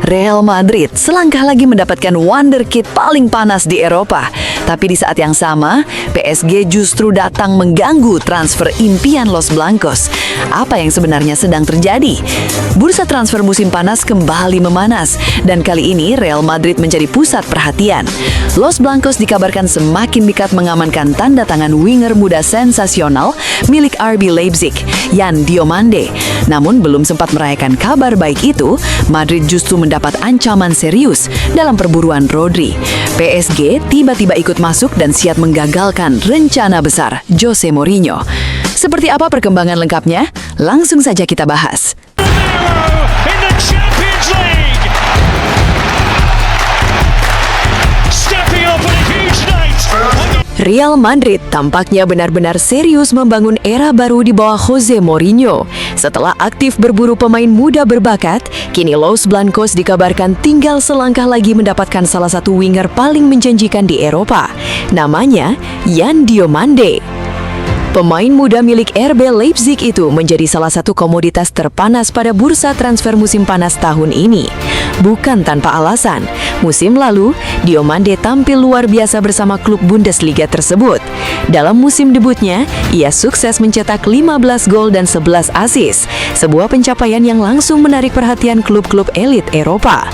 Real Madrid selangkah lagi mendapatkan wonderkid paling panas di Eropa. Tapi di saat yang sama, PSG justru datang mengganggu transfer impian Los Blancos. Apa yang sebenarnya sedang terjadi? Bursa transfer musim panas kembali memanas, dan kali ini Real Madrid menjadi pusat perhatian. Los Blancos dikabarkan semakin dekat mengamankan tanda tangan winger muda sensasional milik RB Leipzig, Yan Diomande. Namun belum sempat merayakan kabar baik itu, Madrid justru mendapat ancaman serius dalam perburuan Rodri. PSG tiba-tiba ikut masuk dan siap menggagalkan rencana besar Jose Mourinho. Seperti apa perkembangan lengkapnya? Langsung saja kita bahas. In the Champions League, stepping up on a huge night. Real Madrid tampaknya benar-benar serius membangun era baru di bawah Jose Mourinho. Setelah aktif berburu pemain muda berbakat, kini Los Blancos dikabarkan tinggal selangkah lagi mendapatkan salah satu winger paling menjanjikan di Eropa. Namanya Yan Diomande. Pemain muda milik RB Leipzig itu menjadi salah satu komoditas terpanas pada bursa transfer musim panas tahun ini. Bukan tanpa alasan, musim lalu Diomande tampil luar biasa bersama klub Bundesliga tersebut. Dalam musim debutnya, ia sukses mencetak 15 gol dan 11 assist, sebuah pencapaian yang langsung menarik perhatian klub-klub elit Eropa.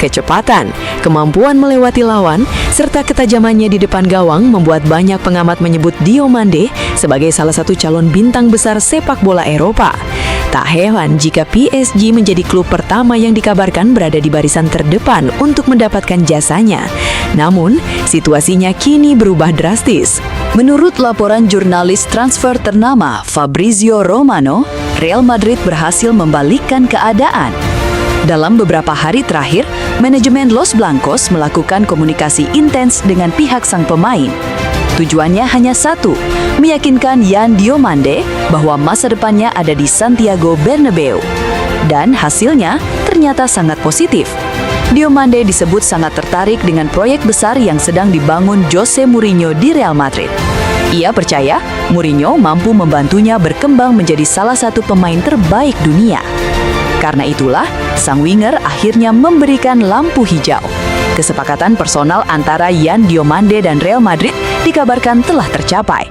Kecepatan, kemampuan melewati lawan, serta ketajamannya di depan gawang membuat banyak pengamat menyebut Diomande sebagai salah satu calon bintang besar sepak bola Eropa. Tak heran jika PSG menjadi klub pertama yang dikabarkan berada di barisan terdepan untuk mendapatkan jasanya. Namun, situasinya kini berubah drastis. Menurut laporan jurnalis transfer ternama Fabrizio Romano, Real Madrid berhasil membalikkan keadaan. Dalam beberapa hari terakhir, manajemen Los Blancos melakukan komunikasi intens dengan pihak sang pemain. Tujuannya hanya satu, meyakinkan Yan Diomande bahwa masa depannya ada di Santiago Bernabeu. Dan hasilnya ternyata sangat positif. Diomande disebut sangat tertarik dengan proyek besar yang sedang dibangun Jose Mourinho di Real Madrid. Ia percaya Mourinho mampu membantunya berkembang menjadi salah satu pemain terbaik dunia. Karena itulah, sang winger akhirnya memberikan lampu hijau. Kesepakatan personal antara Yan Diomande dan Real Madrid dikabarkan telah tercapai.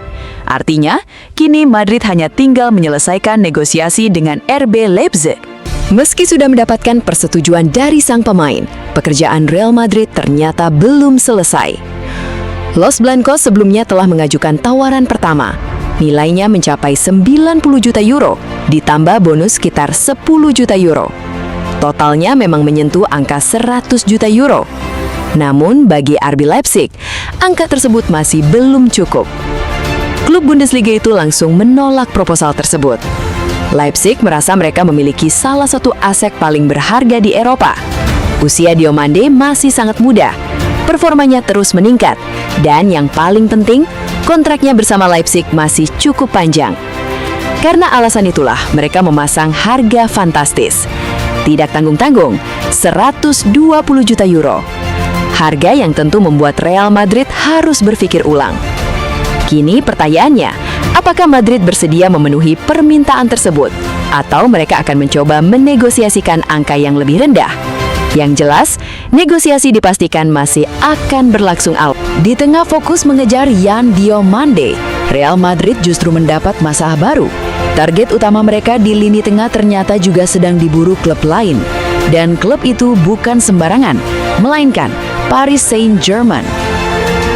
Artinya, kini Madrid hanya tinggal menyelesaikan negosiasi dengan RB Leipzig. Meski sudah mendapatkan persetujuan dari sang pemain, pekerjaan Real Madrid ternyata belum selesai. Los Blancos sebelumnya telah mengajukan tawaran pertama. Nilainya mencapai 90 juta euro, ditambah bonus sekitar 10 juta euro. Totalnya memang menyentuh angka 100 juta euro. Namun bagi RB Leipzig, angka tersebut masih belum cukup. Klub Bundesliga itu langsung menolak proposal tersebut. Leipzig merasa mereka memiliki salah satu aset paling berharga di Eropa. Usia Diomande masih sangat muda, performanya terus meningkat, dan yang paling penting, kontraknya bersama Leipzig masih cukup panjang. Karena alasan itulah mereka memasang harga fantastis. Tidak tanggung-tanggung, 120 juta euro. Harga yang tentu membuat Real Madrid harus berpikir ulang. Kini pertanyaannya, apakah Madrid bersedia memenuhi permintaan tersebut? Atau mereka akan mencoba menegosiasikan angka yang lebih rendah? Yang jelas, negosiasi dipastikan masih akan berlangsung alot. Di tengah fokus mengejar Yan Diomande, Real Madrid justru mendapat masalah baru. Target utama mereka di lini tengah ternyata juga sedang diburu klub lain. Dan klub itu bukan sembarangan, melainkan Paris Saint-Germain.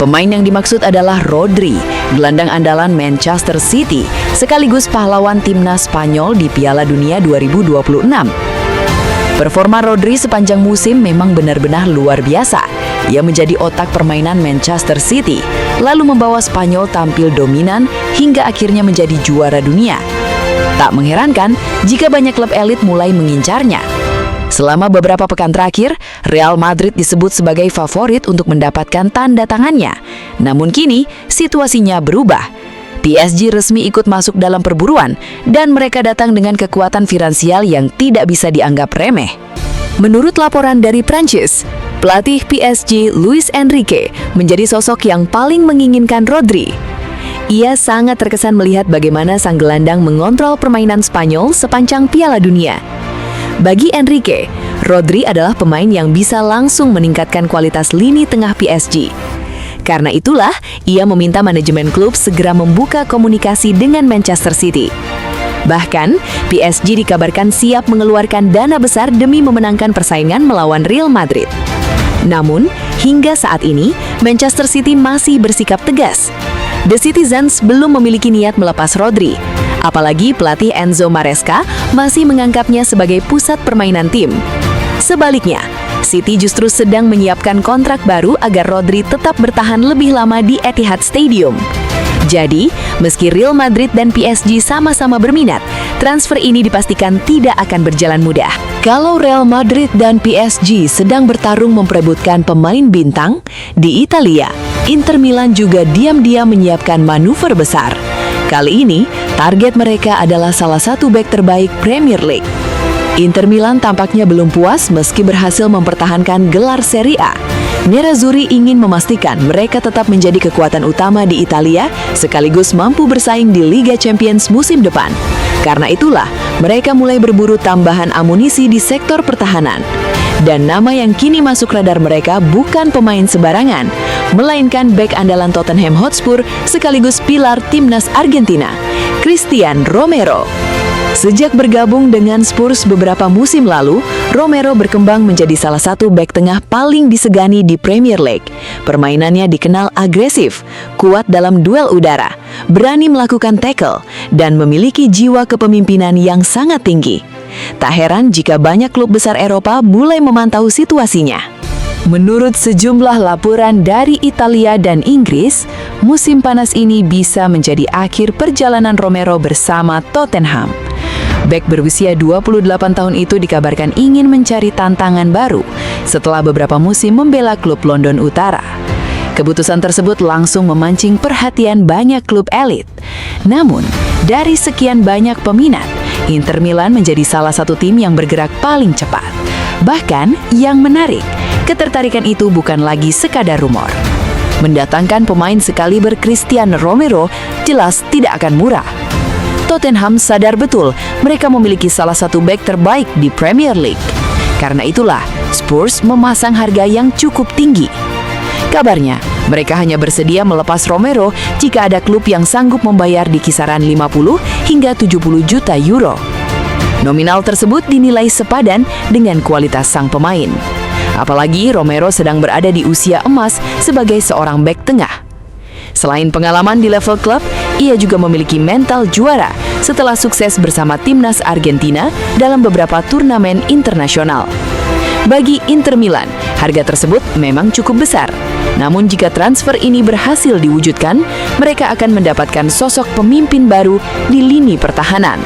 Pemain yang dimaksud adalah Rodri, gelandang andalan Manchester City, sekaligus pahlawan timnas Spanyol di Piala Dunia 2026. Performa Rodri sepanjang musim memang benar-benar luar biasa. Ia menjadi otak permainan Manchester City, lalu membawa Spanyol tampil dominan hingga akhirnya menjadi juara dunia. Tak mengherankan jika banyak klub elit mulai mengincarnya. Selama beberapa pekan terakhir, Real Madrid disebut sebagai favorit untuk mendapatkan tanda tangannya. Namun kini, situasinya berubah. PSG resmi ikut masuk dalam perburuan, dan mereka datang dengan kekuatan finansial yang tidak bisa dianggap remeh. Menurut laporan dari Prancis, pelatih PSG Luis Enrique menjadi sosok yang paling menginginkan Rodri. Ia sangat terkesan melihat bagaimana sang gelandang mengontrol permainan Spanyol sepanjang Piala Dunia. Bagi Enrique, Rodri adalah pemain yang bisa langsung meningkatkan kualitas lini tengah PSG. Karena itulah, ia meminta manajemen klub segera membuka komunikasi dengan Manchester City. Bahkan, PSG dikabarkan siap mengeluarkan dana besar demi memenangkan persaingan melawan Real Madrid. Namun, hingga saat ini, Manchester City masih bersikap tegas. The Citizens belum memiliki niat melepas Rodri, apalagi pelatih Enzo Maresca masih menganggapnya sebagai pusat permainan tim. Sebaliknya, City justru sedang menyiapkan kontrak baru agar Rodri tetap bertahan lebih lama di Etihad Stadium. Jadi, meski Real Madrid dan PSG sama-sama berminat, transfer ini dipastikan tidak akan berjalan mudah. Kalau Real Madrid dan PSG sedang bertarung memperebutkan pemain bintang, di Italia, Inter Milan juga diam-diam menyiapkan manuver besar. Kali ini, target mereka adalah salah satu bek terbaik Premier League. Inter Milan tampaknya belum puas meski berhasil mempertahankan gelar Serie A. Nerazzurri ingin memastikan mereka tetap menjadi kekuatan utama di Italia sekaligus mampu bersaing di Liga Champions musim depan. Karena itulah, mereka mulai berburu tambahan amunisi di sektor pertahanan. Dan nama yang kini masuk radar mereka bukan pemain sembarangan, melainkan bek andalan Tottenham Hotspur sekaligus pilar timnas Argentina, Cristian Romero. Sejak bergabung dengan Spurs beberapa musim lalu, Romero berkembang menjadi salah satu bek tengah paling disegani di Premier League. Permainannya dikenal agresif, kuat dalam duel udara, berani melakukan tackle, dan memiliki jiwa kepemimpinan yang sangat tinggi. Tak heran jika banyak klub besar Eropa mulai memantau situasinya. Menurut sejumlah laporan dari Italia dan Inggris, musim panas ini bisa menjadi akhir perjalanan Romero bersama Tottenham. Bek berusia 28 tahun itu dikabarkan ingin mencari tantangan baru setelah beberapa musim membela klub London Utara. Keputusan tersebut langsung memancing perhatian banyak klub elit. Namun, dari sekian banyak peminat, Inter Milan menjadi salah satu tim yang bergerak paling cepat. Bahkan, yang menarik, ketertarikan itu bukan lagi sekadar rumor. Mendatangkan pemain sekaliber Cristian Romero jelas tidak akan murah. Tottenham sadar betul mereka memiliki salah satu bek terbaik di Premier League. Karena itulah, Spurs memasang harga yang cukup tinggi. Kabarnya, mereka hanya bersedia melepas Romero jika ada klub yang sanggup membayar di kisaran 50 hingga 70 juta euro. Nominal tersebut dinilai sepadan dengan kualitas sang pemain. Apalagi Romero sedang berada di usia emas sebagai seorang bek tengah. Selain pengalaman di level klub, ia juga memiliki mental juara setelah sukses bersama timnas Argentina dalam beberapa turnamen internasional. Bagi Inter Milan, harga tersebut memang cukup besar. Namun jika transfer ini berhasil diwujudkan, mereka akan mendapatkan sosok pemimpin baru di lini pertahanan.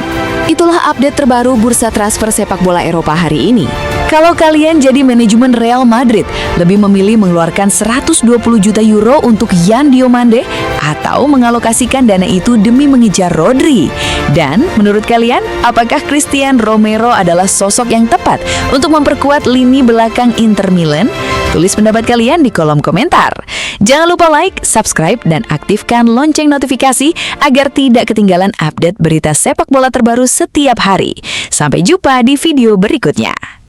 Itulah update terbaru bursa transfer sepak bola Eropa hari ini. Kalau kalian jadi manajemen Real Madrid, lebih memilih mengeluarkan 120 juta euro untuk Yan Diomande atau mengalokasikan dana itu demi mengejar Rodri? Dan menurut kalian, apakah Cristian Romero adalah sosok yang tepat untuk memperkuat lini belakang Inter Milan? Tulis pendapat kalian di kolom komentar. Jangan lupa like, subscribe, dan aktifkan lonceng notifikasi agar tidak ketinggalan update berita sepak bola terbaru setiap hari. Sampai jumpa di video berikutnya.